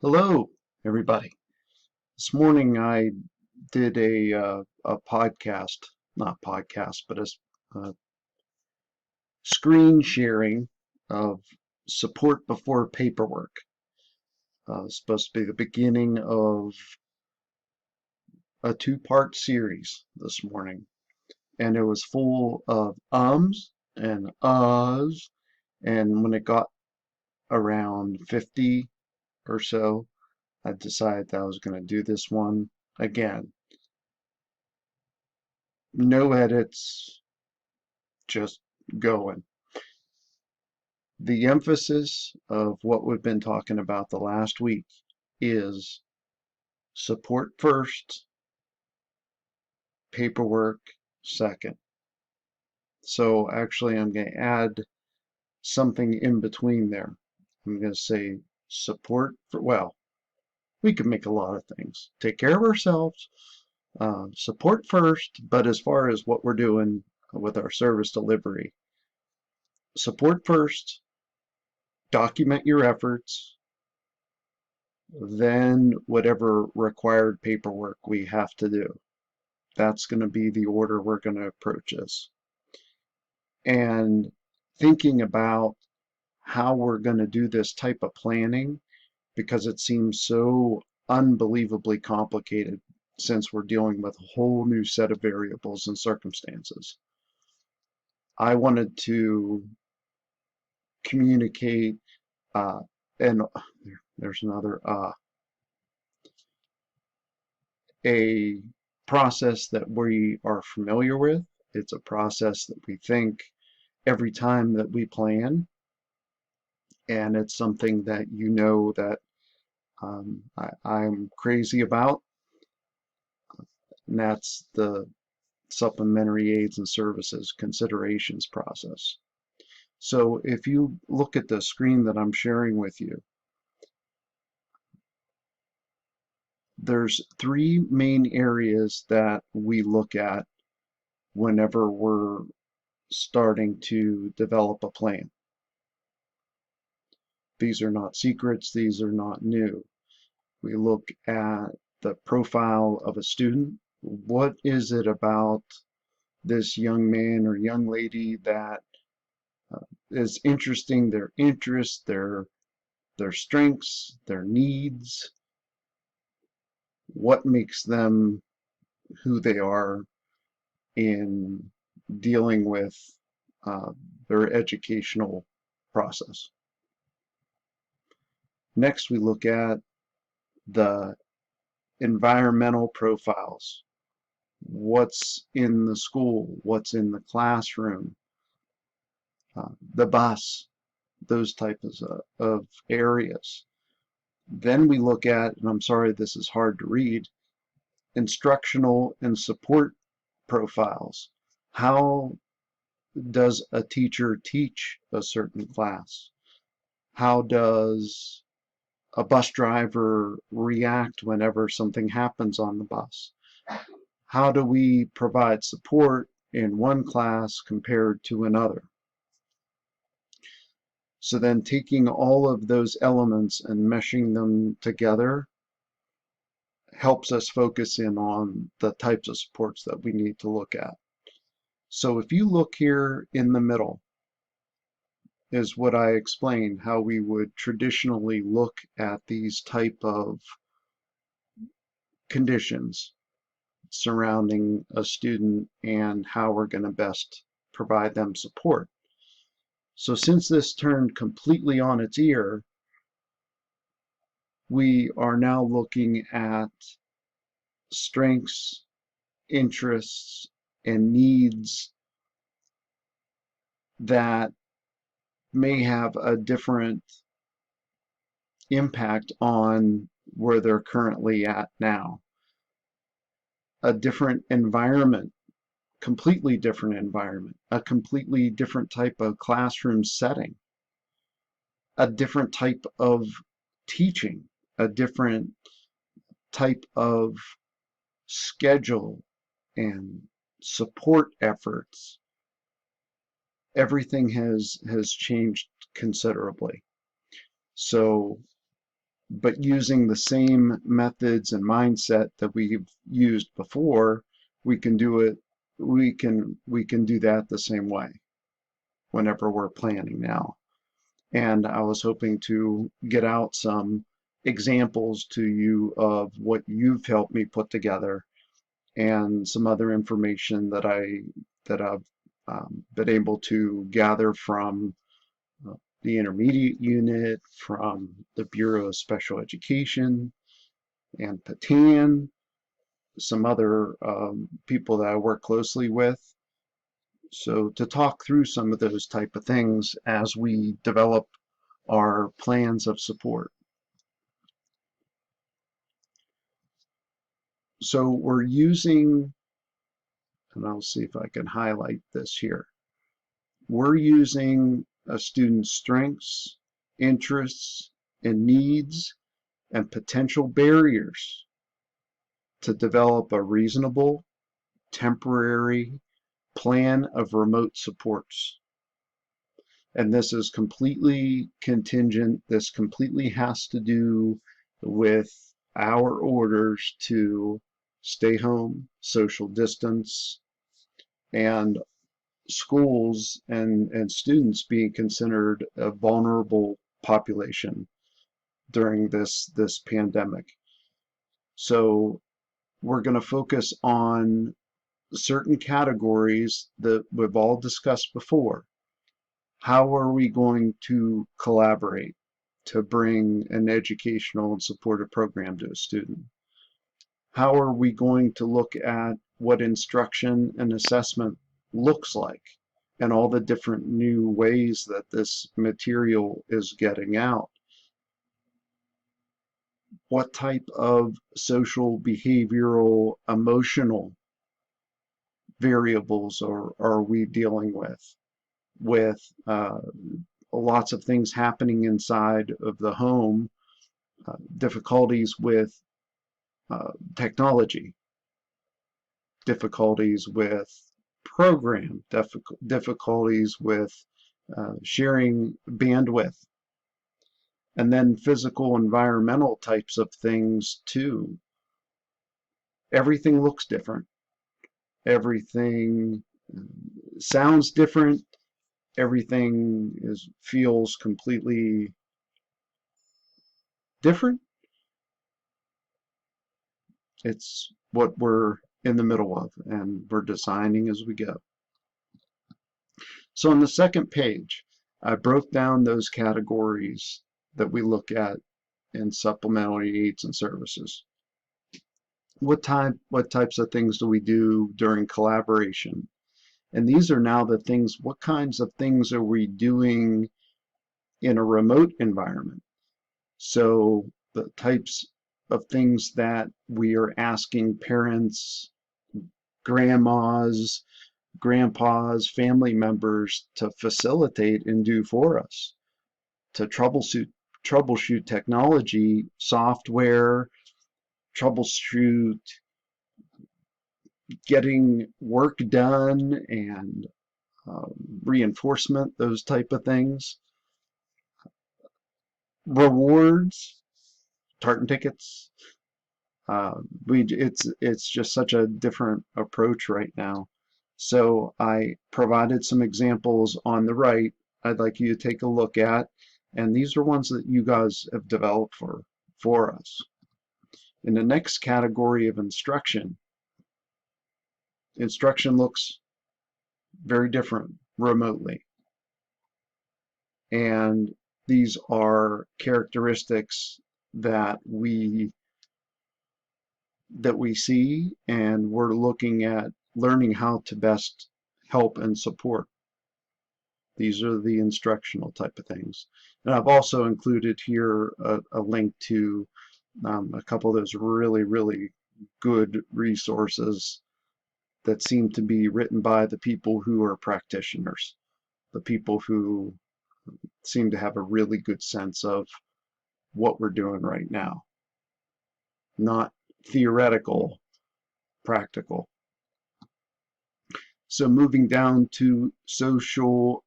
Hello, everybody. This morning I did a podcast, not podcast, but a screen sharing of support before paperwork. Supposed to be the beginning of a two-part series this morning, and it was full of ums and uhs. And when it got around 50 or so, I decided that I was going to do this one again. No edits, just going. The emphasis of what we've been talking about the last week is support first, paperwork second. So actually I'm going to add something in between there. I'm going to say support for, well, we can make a lot of things. Take care of ourselves, support first, but as far as what we're doing with our service delivery, support first, document your efforts, then whatever required paperwork we have to do. That's going to be the order we're going to approach this. And thinking about how we're going to do this type of planning, because it seems so unbelievably complicated since we're dealing with a whole new set of variables and circumstances. I wanted to communicate, and there's another a process that we are familiar with. It's a process that we think every time that we plan, and it's something that that I'm crazy about, and that's the supplementary aids and services considerations process. So if you look at the screen that I'm sharing with you, there's three main areas that we look at whenever we're starting to develop a plan. These are not secrets, these are not new. We look at the profile of a student. What is it about this young man or young lady that is interesting, their interests, their strengths, their needs, what makes them who they are in dealing with uh, their educational process. Next, we look at the environmental profiles. What's in the school? What's in the classroom? The bus, those types of areas. Then we look at, and I'm sorry this is hard to read, instructional and support profiles. How does a teacher teach a certain class? How does a bus driver react whenever something happens on the bus? How do we provide support in one class compared to another? So then taking all of those elements and meshing them together helps us focus in on the types of supports that we need to look at. So if you look here in the middle is what I explained, how we would traditionally look at these type of conditions surrounding a student and how we're going to best provide them support. So since this turned completely on its ear, we are now looking at strengths, interests, and needs that may have a different impact on where they're currently at now. A different environment, completely different environment, a completely different type of classroom setting, a different type of teaching, a different type of schedule and support efforts. Everything has changed considerably. So but using the same methods and mindset that we've used before, we can do it, we can do that the same way whenever we're planning now. And I was hoping to get out some examples to you of what you've helped me put together and some other information that I've been able to gather from the intermediate unit, from the Bureau of Special Education and Patan, some other people that I work closely with. So to talk through some of those type of things as we develop our plans of support. So we're using, and I'll see if I can highlight this here. We're using a student's strengths, interests, and needs and potential barriers to develop a reasonable, temporary plan of remote supports. And this is completely contingent. This completely has to do with our orders to stay home, social distance, and schools and students being considered a vulnerable population during this pandemic. So we're going to focus on certain categories that we've all discussed before. How are we going to collaborate to bring an educational and supportive program to a student? How are we going to look at what instruction and assessment looks like and all the different new ways that this material is getting out? What type of social, behavioral, emotional variables are we dealing with lots of things happening inside of the home, difficulties with technology, difficulties with program, difficulties with sharing bandwidth, and then physical environmental types of things too. Everything looks different. Everything sounds different. Everything feels completely different. It's what we're in the middle of, and we're designing as we go. So on the second page, I broke down those categories that we look at in supplementary aids and services. What types of things do we do during collaboration? And these are now the things, what kinds of things are we doing in a remote environment? So the types of things that we are asking parents, grandmas, grandpas, family members to facilitate and do for us, to troubleshoot technology, software, troubleshoot getting work done and reinforcement, those type of things. Rewards, tartan tickets. It's just such a different approach right now. So I provided some examples on the right I'd like you to take a look at, and these are ones that you guys have developed for us. In the next category of instruction looks very different remotely, and these are characteristics that we see, and we're looking at learning how to best help and support. These are the instructional type of things. And I've also included here a link to a couple of those really, really good resources that seem to be written by the people who are practitioners, the people who seem to have a really good sense of what we're doing right now. Not theoretical, practical. So moving down to social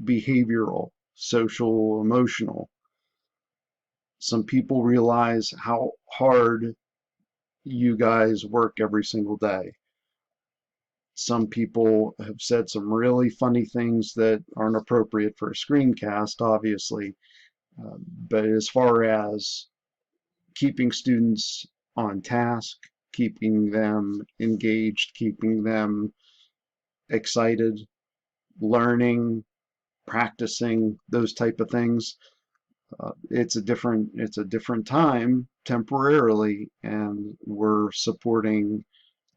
behavioral, social emotional. Some people realize how hard you guys work every single day. Some people have said some really funny things that aren't appropriate for a screencast, obviously. But as far as keeping students on task, keeping them engaged, keeping them excited, learning, practicing, those type of things, it's a different time temporarily, and we're supporting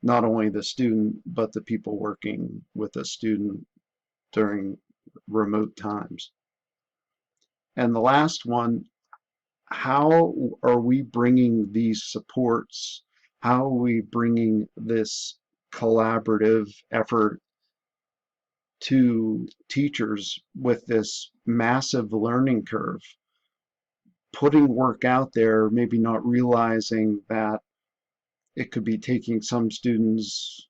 not only the student but the people working with the student during remote times. And the last one, how are we bringing these supports? How are we bringing this collaborative effort to teachers with this massive learning curve? Putting work out there, maybe not realizing that it could be taking some students,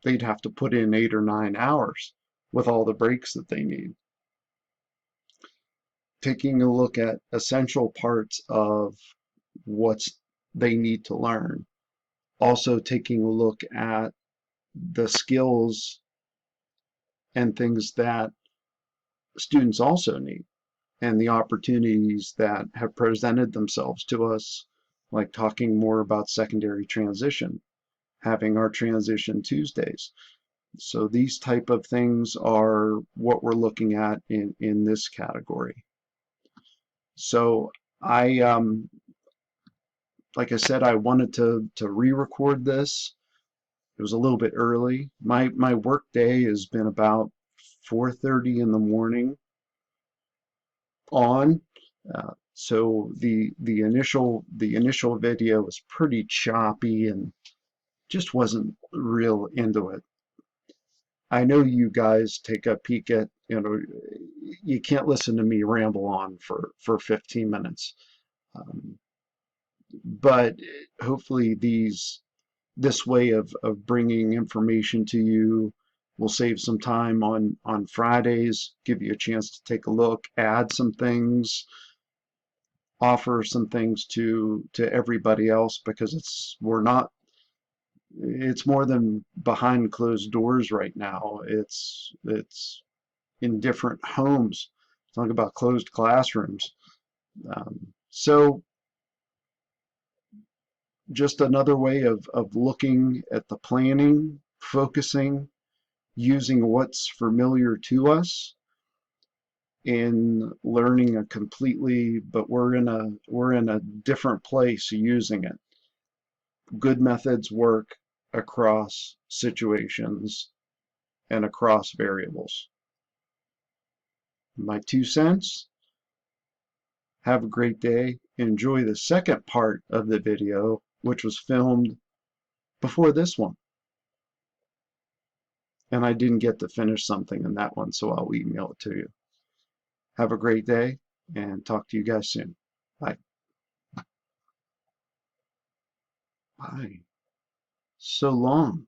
they'd have to put in 8 or 9 hours with all the breaks that they need. Taking a look at essential parts of what they need to learn. Also taking a look at the skills and things that students also need, and the opportunities that have presented themselves to us, like talking more about secondary transition, having our transition Tuesdays. So these type of things are what we're looking at in this category. So I, like I said, I wanted to re-record this. It was a little bit early. My work day has been about 4:30 in the morning on. So the initial video was pretty choppy and just wasn't real into it. I know you guys take a peek at, you can't listen to me ramble on for 15 minutes. Um, but hopefully this way of bringing information to you will save some time on Fridays, give you a chance to take a look, add some things, offer some things to everybody else, because it's more than behind closed doors right now. It's in different homes. Talk about closed classrooms. So just another way of looking at the planning, focusing, using what's familiar to us in learning a completely, but we're in a different place using it. Good methods work across situations and across variables. My 2 cents. Have a great day. Enjoy the second part of the video, which was filmed before this one. And I didn't get to finish something in that one, so I'll email it to you. Have a great day, and talk to you guys soon. Bye. Bye. So long.